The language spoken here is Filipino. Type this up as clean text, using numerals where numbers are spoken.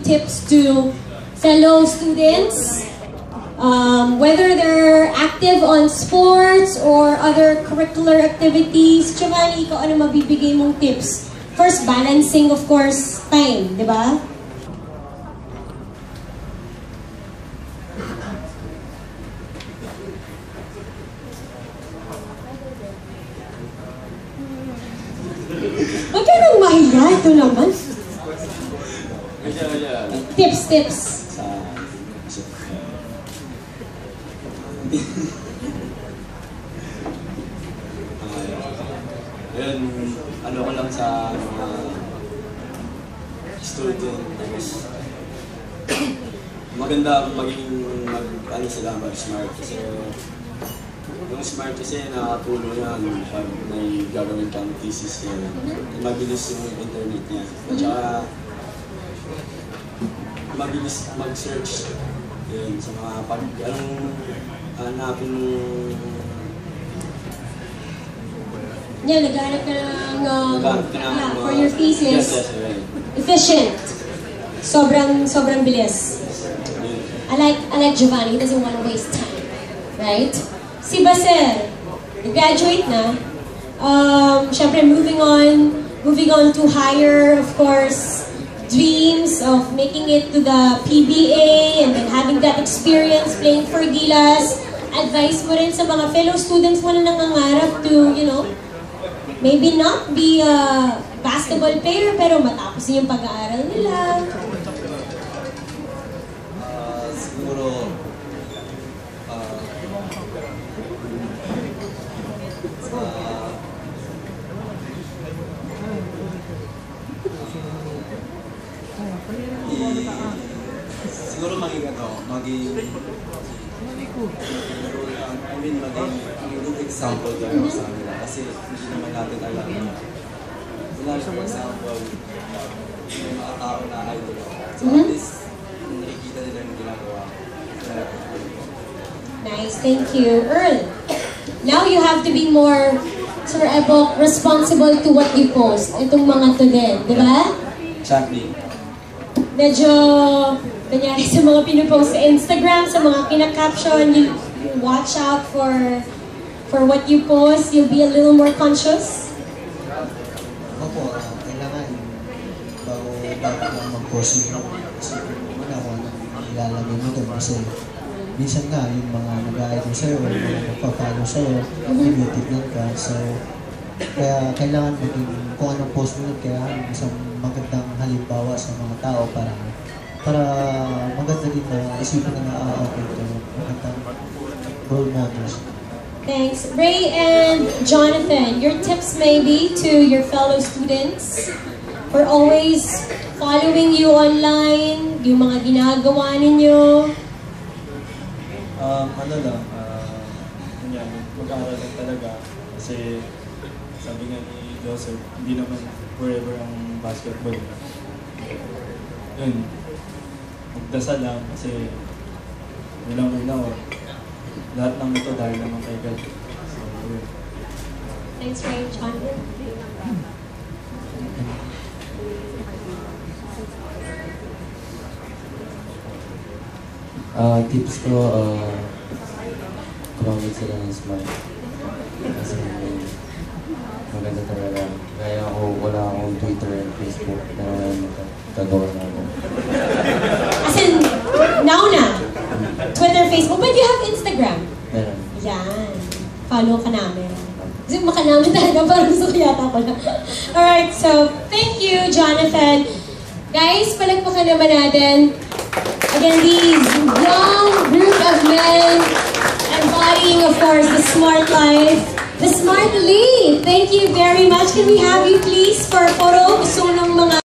tips to fellow students, whether they're active on sports or other curricular activities? Giovanni, ikaw ano mabibigay mong tips? First, balancing, of course, time, di ba? Huwag ka nang mahiya, ito naman. Tips. Ayun, ano ko lang sa mga student, maganda maging mag-smart kasi yung smart kasi nakatulong yan pag may gagawin kang thesis niya. Mabilis yung internet niya. At saka mabilis mag-search yun, sa mga pag anong hanapin mo. Yeah, naghanap ka ng for your thesis. Yes, right. Efficient. Sobrang bilis. I like Giovanni. He doesn't want to waste time. Right? Si Basel, graduate na. Syempre, moving on to higher, of course, dreams of making it to the PBA and then having that experience playing for Gilas. Advice mo rin sa mga fellow students mo na nangangarap to, you know, maybe not be a basketball player, pero matapos yung pag-aaral nila. Siguro, siguro maging good example tayo sa kanila kasi hindi naman natin alam na for example may mga tao na idol so at least nakikita nila yung ginagawa. Nice, thank you. Earl, now you have to be more, Sir Ebok, responsible to what you post. Itong mga to din, di ba? Exactly. Medyo, kanyari sa mga pinupost sa Instagram, sa mga kinakaption, you watch out for what you post. You'll be a little more conscious. Opo, kailangan bago lang mag-post yung isipin mo muna kung anong ilalagay mo doon kasi minsan nga yung mga nag-idol sa'yo, yung mga magpa-follow sa'yo, tinitignan ka. So, kaya kailangan maging kung anong post mo doon, kaya isang magandang halimbawa sa mga tao para maganda din na isipin na okay ito, magandang role models. Thanks. Ray and Jonathan, your tips maybe to your fellow students for always following you online, yung mga ginagawa ninyo? Mag-aaral lang talaga kasi sabi nga ni Joseph, hindi naman forever ang basketball. Yun, magdasal lang kasi unang-una lahat ng ito dahil naman kay God. So, yun. Thanks, Ray. Jonathan? Tips ko, kumamit sila ng smart. Kasi maganda talaga. Kaya wala akong Twitter and Facebook na magagawa na ako. As in, now na? Twitter, Facebook, but you have Instagram? Meron. Yan. Follow ka namin. Kasi maka namin talaga, parang gusto ko yata ko na. Alright, so, thank you, Jonathan. Guys, palagpakan naman natin. Again, these young group of men embodying, of course, the smart life, the smart lead. Thank you very much. Can we have you please for a photo? Gusto ng mga